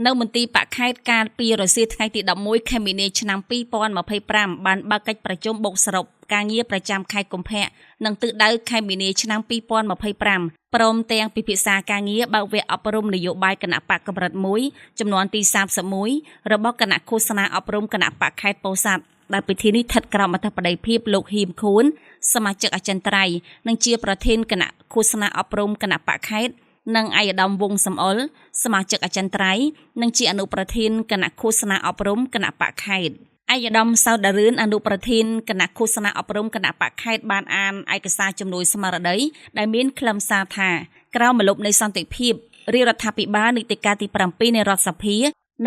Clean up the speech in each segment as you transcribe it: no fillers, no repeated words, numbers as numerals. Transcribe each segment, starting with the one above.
នៅមន្ទីរបកខេត្តកាលពីរសៀលថ្ងៃទី11ខែមីនាឆ្នាំ2025បានបើកកិច្ចប្រជុំបូកសរុបការងារប្រចាំខែកុម្ភៈនិងទិសដៅខែមីនាឆ្នាំ2025ព្រមទាំងពិភាក្សាការងារបើកវគ្គអប់រំនយោបាយគណៈបកកម្រិត1ចំនួនទី31របស់គណៈឃោសនាអប់រំគណៈបកខេត្តពោធិ៍សាត់ដែលពិធីនេះស្ថិតក្រោមអធិបតីភាពលោកហ៊ីមខួនសមាជិកអចិន្ត្រៃយ៍និងជាប្រធានគណៈឃោសនាអប់រំគណៈបកខេត្តនិងឯកឧត្តមវងសំអល់សមាជិកអចិន្ត្រៃយ៍និងជាអនុប្រធានគណៈឃោសនាអប់រំគណៈបកខេត្តឯកឧត្តមសោតរឿនអនុប្រធានគណៈឃោសនាអប់រំគណៈបកខេត្តបានអានឯកសារជំនួយស្មារតីដែលមានខ្លឹមសារថាក្រៅមលុបនៃសន្តិភាពរាជរដ្ឋាភិបាលនីតិកាលទី7នៃរដ្ឋសភា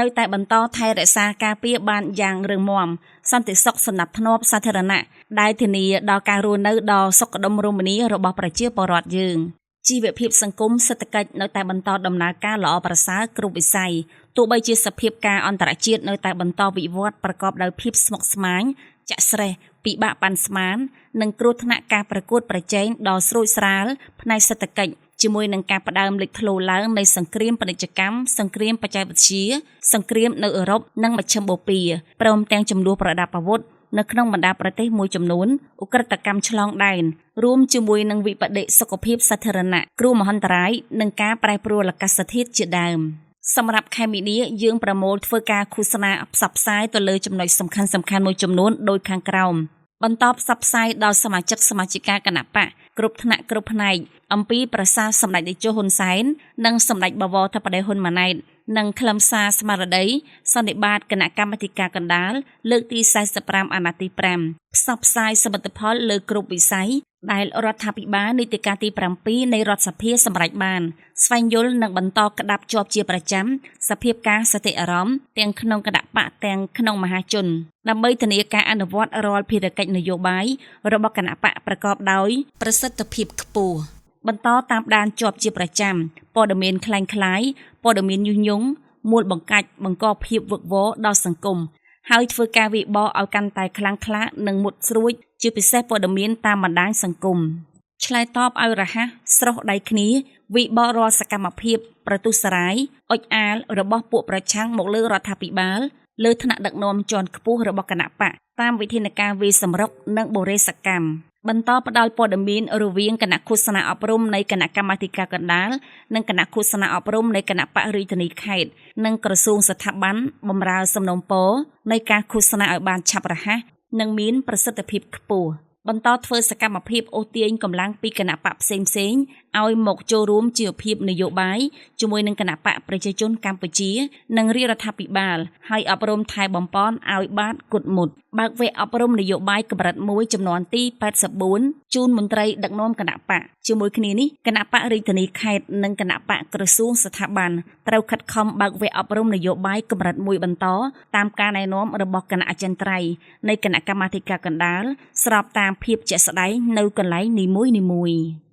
នៅតែបន្តថែរក្សាការពារបានយ៉ាងរឹងមាំសន្តិសុខសណ្ដាប់ធ្នាប់សាធារណៈដែលធានាដល់ការរស់នៅដ៏សុខដុមរមនារបស់ប្រជាពលរដ្ឋយើងជីវភាពសង្គមសេដ្ឋកិច្ចនៅតែបន្តដំណើរការល្អប្រសើរគ្រប់វិស័យទោះបីជាសភាពការអន្តរជាតិនៅតែបន្តវិវត្តប្រកបដោយភាពស្មុគស្មាញចាក់ស្រេះពិបាកប៉ាន់ស្មាននិងគ្រោះថ្នាក់ការប្រកួតប្រជែងដ៏ស្រួចស្រាលផ្នែកសេដ្ឋកិច្ចជាមួយនឹងការផ្ដើមលេចធ្លោឡើងនៃសង្គ្រាមពាណិជ្ជកម្មសង្គ្រាមបច្ចេកវិទ្យាសង្គ្រាមនៅអឺរ៉ុបនិងមជ្ឈិមបូព៌ាព្រមទាំងចំនួនប្រដាប់អាវុធនៅក្នុងបណ្ដាប្រទេសមួយចំនួនឧក្រិដ្ឋកម្មឆ្លងដែនរួមជាមួយនឹងវិបត្តិសុខភាពសាធារណៈគ្រោះមហន្តរាយនិងការប្រែប្រួលអាកាសធាតុជាដើមសម្រាប់ខែមីនាយើងប្រមូលធ្វើការឃោសនាផ្សព្វផ្សាយទៅលើចំណុចសំខាន់ៗមួយចំនួនដូចខាងក្រោមបន្តផ្សព្វផ្សាយដល់សមាជិកសមាជិកាគណៈបកគ្រប់ថ្នាក់គ្រប់ផ្នែកអំពីប្រសាសន៍សម្ដេចតេជោហ៊ុនសែននិងសម្ដេចបវរធិបតីហ៊ុនម៉ាណែតនិងខ្លឹមសារស្មារតីសន្និបាតគណៈកម្មាធិការកណ្ដាលលើកទី45អាណត្តិទី5ផ្សព្វផ្សាយសមិទ្ធផលលើគ្រប់វិស័យដែលរដ្ឋាភិបាលនីតិកាលទី7នៃរដ្ឋសភាសម្រេចបានស្វែងយល់និងបន្តក្តាប់ជាប់ជាប្រចាំសភាពការសតិអារម្មណ៍ទាំងក្នុងគណៈបកទាំងក្នុងមហាជនដើម្បីធានាការអនុវត្តរាល់ភារកិច្ចនយោបាយរបស់គណៈបកប្រកបដោយប្រសិទ្ធភាពខ្ពស់បន្តតាមដានជាប់ជាប្រចាំព័ត៌មានคล้ายៗព័ត៌មានយុះញងមូលបង្កាច់បង្កភាពវឹកវរដល់សង្គមហើយធ្វើការវិបកឲ្យកាន់តែខ្លាំងក្លានិងមុតស្រួចជាពិសេសព័ត៌មានតាមបណ្ដាញសង្គមឆ្លើយតបឲ្យរហ័សស្រស់ដៃគ្នាវិបករាល់សកម្មភាពប្រទុសរាយអុចអាលរបស់ពួកប្រឆាំងមកលើរដ្ឋាភិបាលលើថ្នាក់ដឹកនាំជាន់ខ្ពស់របស់គណៈបកតាមវិធានការវាយសម្រុកនិងបូរេសកម្មបន្តផ្ដល់ព័ត៌មានរវាងគណៈឃោសនាអប់រំនៃគណៈកម្មាធិការកណ្ដាលនិងគណៈឃោសនាអប់រំនៃគណៈបករាជធានីខេត្តនិងក្រសួងស្ថាប័នបម្រើសំណូមពរនៃការឃោសនាឲ្យបានឆាប់រហ័សនិងមានប្រសិទ្ធភាពខ្ពស់បន្តធ្វើសកម្មភាពអូសទាញកម្លាំងពីគណៈបកផ្សេងៗឲ្យមកចូលរួមជីវភាពនយោបាយជាមួយនឹងគណៈបកប្រជាជនកម្ពុជានិងរាជរដ្ឋាភិបាលហើយអប់រំថែបំប៉នឲ្យបានគត់មុតបើកវគ្គអប់រំនយោបាយកម្រិត1ចំនួនទី84ជូនមន្ត្រីដឹកនាំគណៈបកជាមួយគ្នានេះគណៈបករាជធានីខេត្តនិងគណៈបកក្រសួងស្ថាប័នត្រូវខិតខំបើកវគ្គអប់រំនយោបាយកម្រិត1បន្តតាមការណែនាំរបស់គណៈអចិន្ត្រៃយ៍នៃគណៈកម្មាធិការកណ្ដាលស្របតាមភាពជាក់ស្ដែងនៅកន្លែងនីមួយៗ